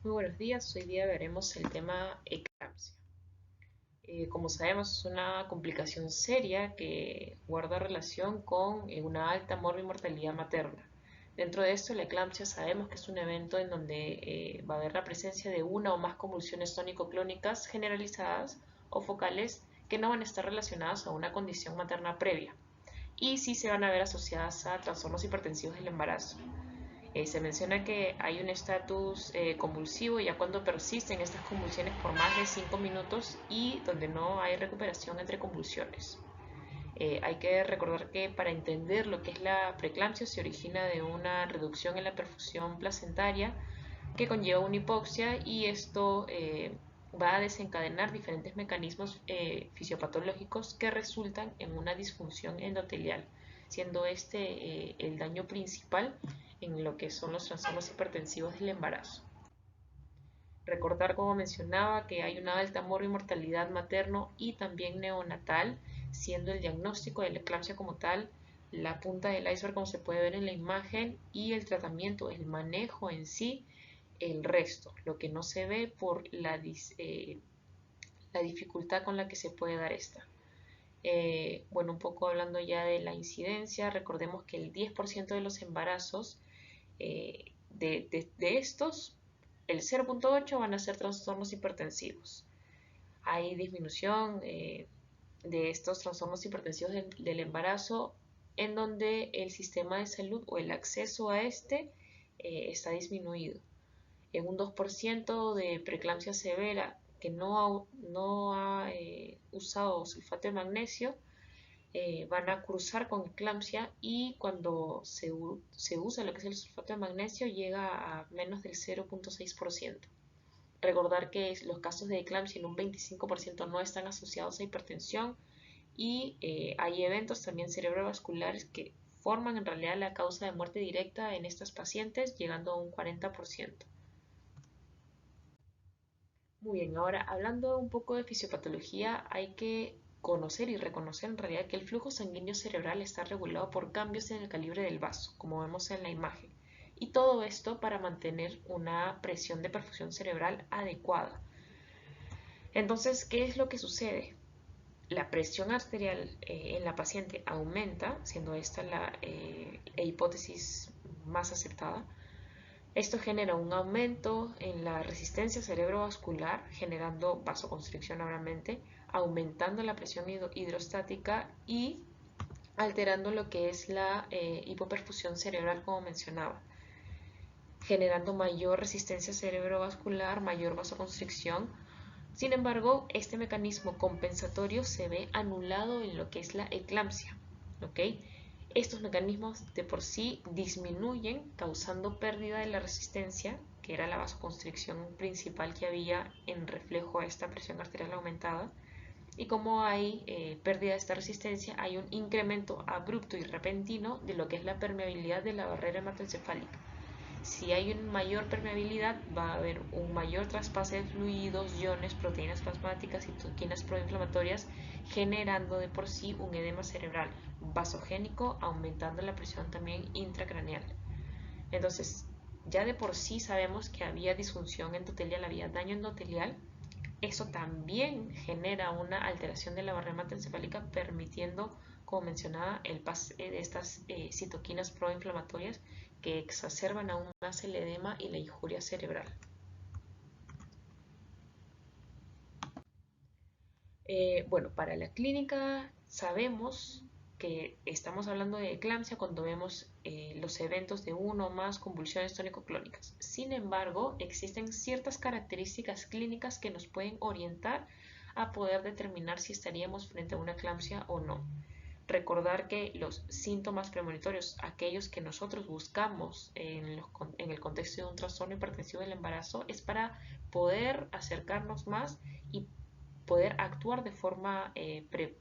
Muy buenos días, hoy día veremos el tema eclampsia. Como sabemos, es una complicación seria que guarda relación con una alta mortalidad materna. Dentro de esto, la eclampsia sabemos que es un evento en donde va a haber la presencia de una o más convulsiones tónico-clónicas generalizadas o focales que no van a estar relacionadas a una condición materna previa y sí se van a ver asociadas a trastornos hipertensivos del embarazo. Se menciona que hay un estatus convulsivo ya cuando persisten estas convulsiones por más de 5 minutos y donde no hay recuperación entre convulsiones. Hay que recordar que para entender lo que es la preeclampsia se origina de una reducción en la perfusión placentaria que conlleva una hipoxia y esto va a desencadenar diferentes mecanismos fisiopatológicos que resultan en una disfunción endotelial, siendo este el daño principal en lo que son los trastornos hipertensivos del embarazo. Recordar, como mencionaba, que hay una alta mortalidad materno y también neonatal, siendo el diagnóstico de la eclampsia como tal la punta del iceberg, como se puede ver en la imagen, y el tratamiento, el manejo en sí, el resto, lo que no se ve por la dificultad con la que se puede dar esta. Bueno, un poco hablando ya de la incidencia, recordemos que el 10% de los embarazos, de estos, el 0.8 van a ser trastornos hipertensivos. Hay disminución de estos trastornos hipertensivos del embarazo en donde el sistema de salud o el acceso a este está disminuido. En un 2% de preeclampsia severa que no ha usado sulfato de magnesio, van a cruzar con eclampsia y cuando se usa lo que es el sulfato de magnesio llega a menos del 0.6%. Recordar que los casos de eclampsia en un 25% no están asociados a hipertensión y hay eventos también cerebrovasculares que forman en realidad la causa de muerte directa en estas pacientes, llegando a un 40%. Muy bien, ahora hablando un poco de fisiopatología, hay que conocer y reconocer en realidad que el flujo sanguíneo cerebral está regulado por cambios en el calibre del vaso, como vemos en la imagen. Y todo esto para mantener una presión de perfusión cerebral adecuada. Entonces, ¿qué es lo que sucede? La presión arterial en la paciente aumenta, siendo esta la hipótesis más aceptada. Esto genera un aumento en la resistencia cerebrovascular, generando vasoconstricción obviamente, aumentando la presión hidrostática y alterando lo que es la hipoperfusión cerebral, como mencionaba, generando mayor resistencia cerebrovascular, mayor vasoconstricción. Sin embargo, este mecanismo compensatorio se ve anulado en lo que es la eclampsia. ¿Ok? Estos mecanismos de por sí disminuyen, causando pérdida de la resistencia, que era la vasoconstricción principal que había en reflejo a esta presión arterial aumentada. Y como hay pérdida de esta resistencia, hay un incremento abrupto y repentino de lo que es la permeabilidad de la barrera hematoencefálica. Si hay una mayor permeabilidad, va a haber un mayor traspase de fluidos, iones, proteínas plasmáticas y toquinas proinflamatorias, generando de por sí un edema cerebral vasogénico, aumentando la presión también intracraneal. Entonces, ya de por sí sabemos que había disfunción endotelial, había daño endotelial. Eso también genera una alteración de la barrera hematoencefálica, permitiendo, como mencionaba, el pase de estas citoquinas proinflamatorias que exacerban aún más el edema y la injuria cerebral. Bueno, para la clínica sabemos que estamos hablando de eclampsia cuando vemos los eventos de uno o más convulsiones tónico-clónicas. Sin embargo, existen ciertas características clínicas que nos pueden orientar a poder determinar si estaríamos frente a una eclampsia o no. Recordar que los síntomas premonitorios, aquellos que nosotros buscamos en el contexto de un trastorno hipertensivo del embarazo, es para poder acercarnos más y poder actuar de forma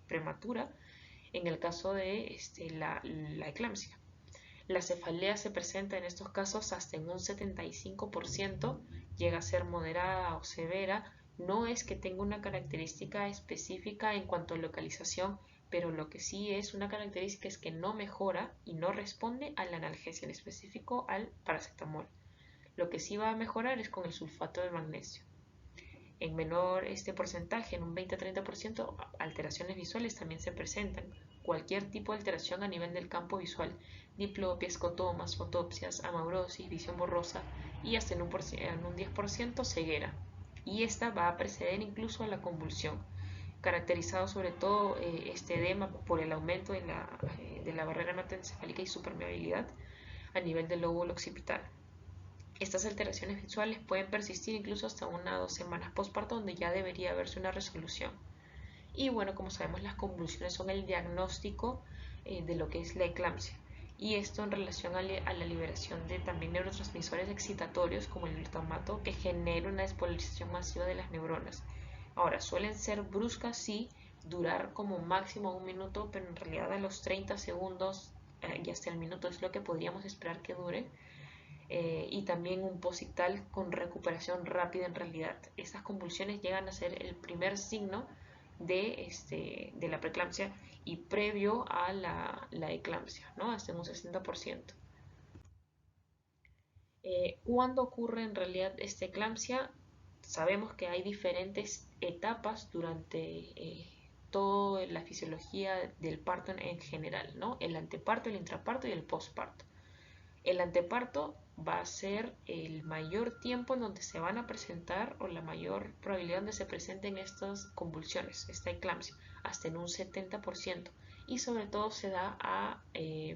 prematura en el caso de la eclampsia. La cefalea se presenta en estos casos hasta en un 75%, llega a ser moderada o severa. No es que tenga una característica específica en cuanto a localización, pero lo que sí es una característica es que no mejora y no responde a la analgesia, en específico al paracetamol. Lo que sí va a mejorar es con el sulfato de magnesio. En menor porcentaje, en un 20-30%, alteraciones visuales también se presentan. Cualquier tipo de alteración a nivel del campo visual, diplopias, escotomas, fotopsias, amaurosis, visión borrosa y hasta en un 10% ceguera. Y esta va a preceder incluso a la convulsión, caracterizado sobre todo este edema por el aumento de la barrera hematoencefálica y su permeabilidad a nivel del lóbulo occipital. Estas alteraciones visuales pueden persistir incluso hasta 1 o 2 semanas postparto, donde ya debería verse una resolución. Y bueno, como sabemos, las convulsiones son el diagnóstico de lo que es la eclampsia. Y esto en relación a la liberación de también neurotransmisores excitatorios como el glutamato, que genera una despolarización masiva de las neuronas. Ahora, suelen ser bruscas, sí, durar como máximo 1 minuto, pero en realidad a los 30 segundos y hasta el minuto es lo que podríamos esperar que dure. Y también un posictal con recuperación rápida en realidad. Estas convulsiones llegan a ser el primer signo de la preeclampsia y previo a la eclampsia, ¿no? Hasta un 60%. ¿Cuándo ocurre en realidad esta eclampsia? Sabemos que hay diferentes etapas durante toda la fisiología del parto en general, ¿no? El anteparto, el intraparto y el postparto. El anteparto va a ser el mayor tiempo en donde se van a presentar o la mayor probabilidad donde se presenten estas convulsiones, esta eclampsia, hasta en un 70%, y sobre todo se da a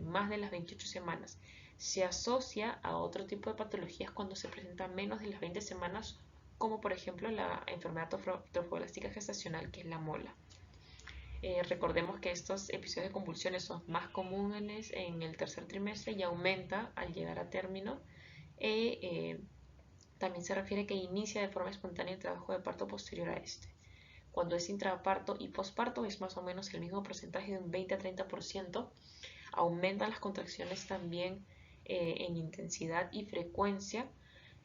más de las 28 semanas. Se asocia a otro tipo de patologías cuando se presenta menos de las 20 semanas, como por ejemplo la enfermedad trofoblástica gestacional, que es la mola. Recordemos que estos episodios de convulsiones son más comunes en el tercer trimestre y aumenta al llegar a término. También se refiere que inicia de forma espontánea el trabajo de parto posterior a este. Cuando es intraparto y posparto es más o menos el mismo porcentaje de un 20-30%. Aumentan las contracciones también en intensidad y frecuencia.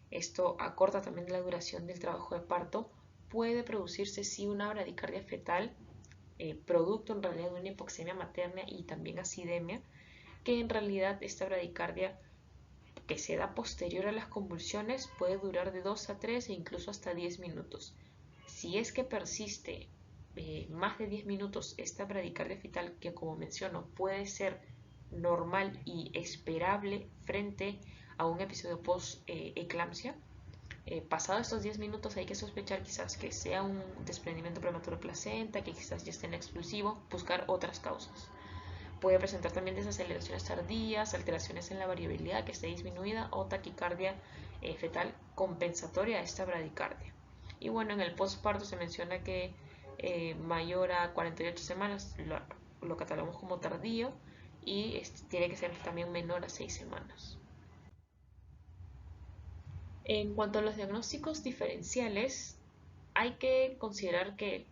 Esto acorta también la duración del trabajo de parto. Puede producirse sí una bradicardia fetal, producto en realidad de una hipoxemia materna y también acidemia, que en realidad esta bradicardia que se da posterior a las convulsiones puede durar de 2 a 3 e incluso hasta 10 minutos. Si es que persiste más de 10 minutos esta bradicardia fetal, que como menciono puede ser normal y esperable frente a un episodio post-eclampsia, pasados estos 10 minutos hay que sospechar quizás que sea un desprendimiento prematuro de placenta, que quizás ya esté en expulsivo, buscar otras causas. Puede presentar también desaceleraciones tardías, alteraciones en la variabilidad que esté disminuida o taquicardia fetal compensatoria a esta bradicardia. Y bueno, en el postparto se menciona que mayor a 48 semanas lo catalogamos como tardío y tiene que ser también menor a 6 semanas. En cuanto a los diagnósticos diferenciales, hay que considerar que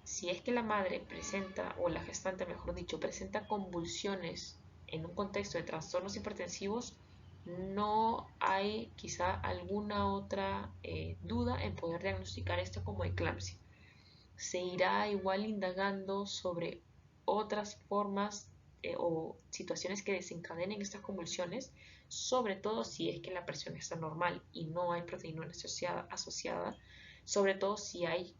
si es que la madre presenta, o la gestante mejor dicho, presenta convulsiones en un contexto de trastornos hipertensivos, no hay quizá alguna otra duda en poder diagnosticar esto como eclampsia. Se irá igual indagando sobre otras formas o situaciones que desencadenen estas convulsiones, sobre todo si es que la presión está normal y no hay proteína asociada, sobre todo si hay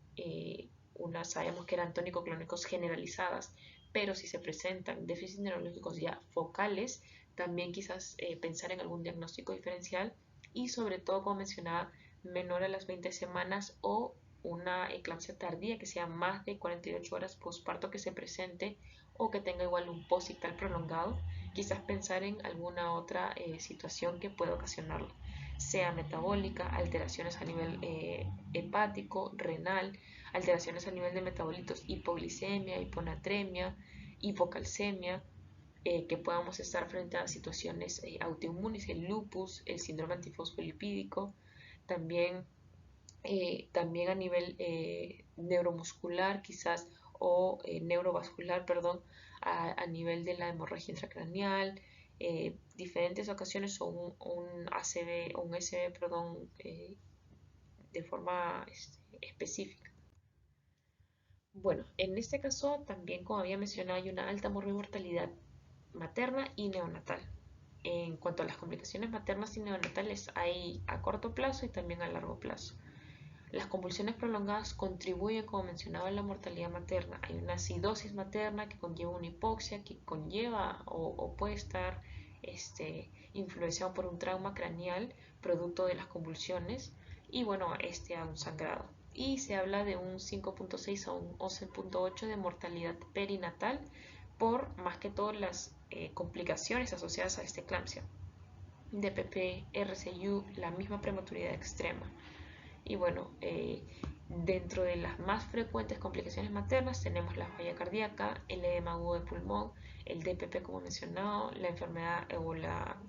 sabemos que eran tónico-clónicos generalizadas, pero si se presentan déficits neurológicos ya focales, también quizás pensar en algún diagnóstico diferencial y sobre todo, como mencionaba, menor a las 20 semanas o una eclampsia tardía que sea más de 48 horas postparto que se presente o que tenga igual un posictal prolongado, quizás pensar en alguna otra situación que pueda ocasionarlo, sea metabólica, alteraciones a nivel hepático, renal, alteraciones a nivel de metabolitos, hipoglicemia, hiponatremia, hipocalcemia, que podamos estar frente a situaciones autoinmunes, el lupus, el síndrome antifosfolipídico, también a nivel neuromuscular quizás o neurovascular, perdón, a nivel de la hemorragia intracraneal, diferentes ocasiones o un ACV o un SB, perdón, de forma específica. Bueno, en este caso también, como había mencionado, hay una alta mortalidad materna y neonatal. En cuanto a las complicaciones maternas y neonatales, hay a corto plazo y también a largo plazo. Las convulsiones prolongadas contribuyen, como mencionaba, a la mortalidad materna. Hay una acidosis materna que conlleva una hipoxia, que conlleva o puede estar influenciado por un trauma craneal producto de las convulsiones y bueno, a un sangrado. Y se habla de un 5.6 a un 11.8 de mortalidad perinatal por más que todo las complicaciones asociadas a esta eclampsia. DPP, RCU, la misma prematuridad extrema. Y bueno, dentro de las más frecuentes complicaciones maternas tenemos la falla cardíaca, el edema agudo de pulmón, el DPP como mencionado, la enfermedad o la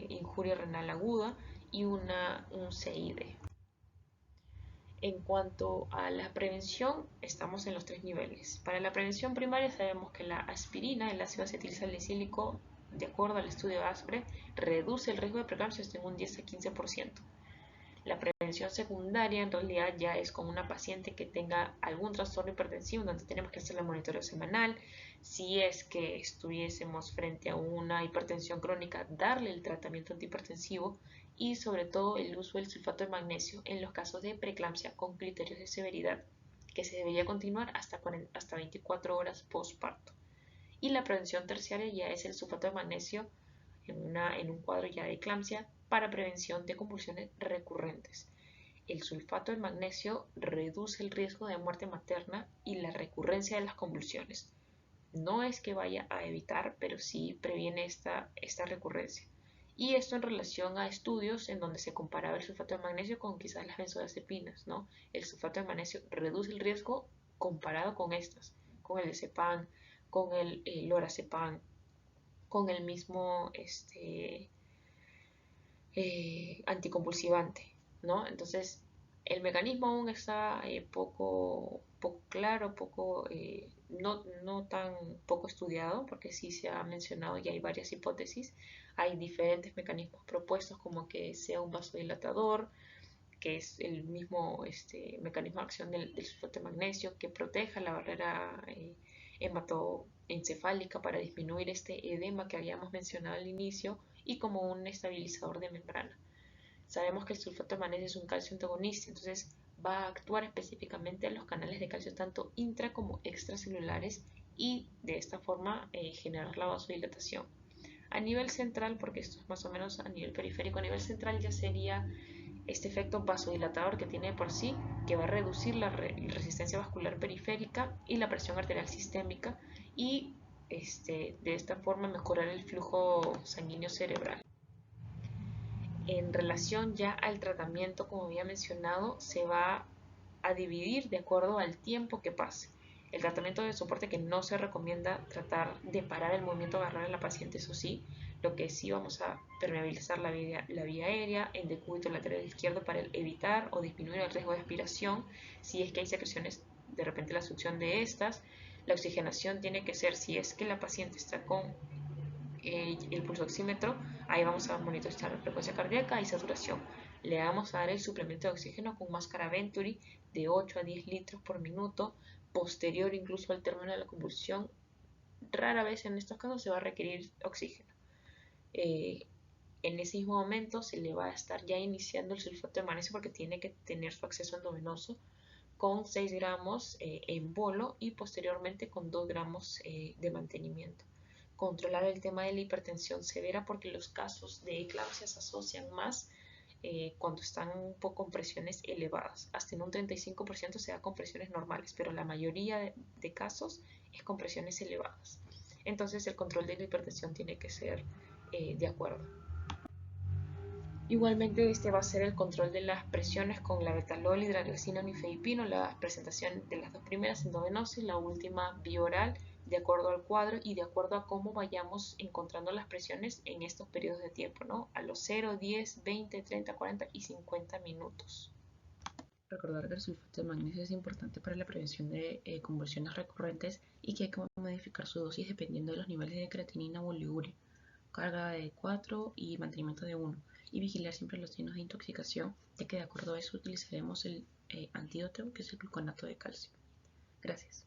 injuria renal aguda y un CID. En cuanto a la prevención, estamos en los 3 niveles. Para la prevención primaria sabemos que la aspirina, el ácido acetilsalicílico, de acuerdo al estudio ASPRE, reduce el riesgo de preeclampsia hasta en un 10 a 15%. La prevención secundaria en realidad ya es con una paciente que tenga algún trastorno hipertensivo donde tenemos que hacer el monitoreo semanal. Si es que estuviésemos frente a una hipertensión crónica, darle el tratamiento antihipertensivo y sobre todo el uso del sulfato de magnesio en los casos de preeclampsia con criterios de severidad que se debería continuar hasta 24 horas postparto. Y la prevención terciaria ya es el sulfato de magnesio en un cuadro ya de eclampsia para prevención de convulsiones recurrentes. El sulfato de magnesio reduce el riesgo de muerte materna y la recurrencia de las convulsiones. No es que vaya a evitar, pero sí previene esta recurrencia. Y esto en relación a estudios en donde se comparaba el sulfato de magnesio con quizás las benzodiazepinas, ¿no? El sulfato de magnesio reduce el riesgo comparado con estas, con el diazepam, con el lorazepam, con el mismo anticonvulsivante, ¿no? Entonces, el mecanismo aún está poco claro, no tan poco estudiado, porque sí se ha mencionado y hay varias hipótesis. Hay diferentes mecanismos propuestos, como que sea un vasodilatador, que es el mismo mecanismo de acción del sulfato de magnesio, que proteja la barrera hematoencefálica para disminuir este edema que habíamos mencionado al inicio y como un estabilizador de membrana. Sabemos que el sulfato de magnesio es un calcio antagonista, entonces va a actuar específicamente en los canales de calcio tanto intra como extracelulares y de esta forma generar la vasodilatación. A nivel central, porque esto es más o menos a nivel periférico, a nivel central ya sería este efecto vasodilatador que tiene por sí, que va a reducir la resistencia vascular periférica y la presión arterial sistémica y de esta forma mejorar el flujo sanguíneo cerebral. En relación ya al tratamiento, como había mencionado, se va a dividir de acuerdo al tiempo que pase. El tratamiento de soporte que no se recomienda tratar de parar el movimiento agarrar a la paciente, eso sí, lo que sí vamos a permeabilizar la vía aérea en decúbito lateral izquierdo para evitar o disminuir el riesgo de aspiración si es que hay secreciones, de repente la succión de estas. La oxigenación tiene que ser, si es que la paciente está con el pulso oxímetro, ahí vamos a monitorizar la frecuencia cardíaca y saturación. Le vamos a dar el suplemento de oxígeno con máscara Venturi de 8 a 10 litros por minuto, posterior incluso al término de la convulsión. Rara vez en estos casos se va a requerir oxígeno. En ese mismo momento se le va a estar ya iniciando el sulfato de magnesio porque tiene que tener su acceso endovenoso con 6 gramos en bolo y posteriormente con 2 gramos de mantenimiento. Controlar el tema de la hipertensión severa porque los casos de eclampsia se asocian más cuando están un poco con presiones elevadas. Hasta en un 35% se da con presiones normales, pero la mayoría de casos es con presiones elevadas. Entonces el control de la hipertensión tiene que ser de acuerdo. Igualmente este va a ser el control de las presiones con la betalol, hidralazina, nifedipino, la presentación de las dos primeras endovenosa y la última bioral de acuerdo al cuadro y de acuerdo a cómo vayamos encontrando las presiones en estos periodos de tiempo, ¿no? A los 0, 10, 20, 30, 40 y 50 minutos. Recordar que el sulfato de magnesio es importante para la prevención de convulsiones recurrentes y que hay que modificar su dosis dependiendo de los niveles de creatinina o oliuria, carga de 4 y mantenimiento de 1, y vigilar siempre los signos de intoxicación, ya que de acuerdo a eso utilizaremos el antídoto que es el gluconato de calcio. Gracias.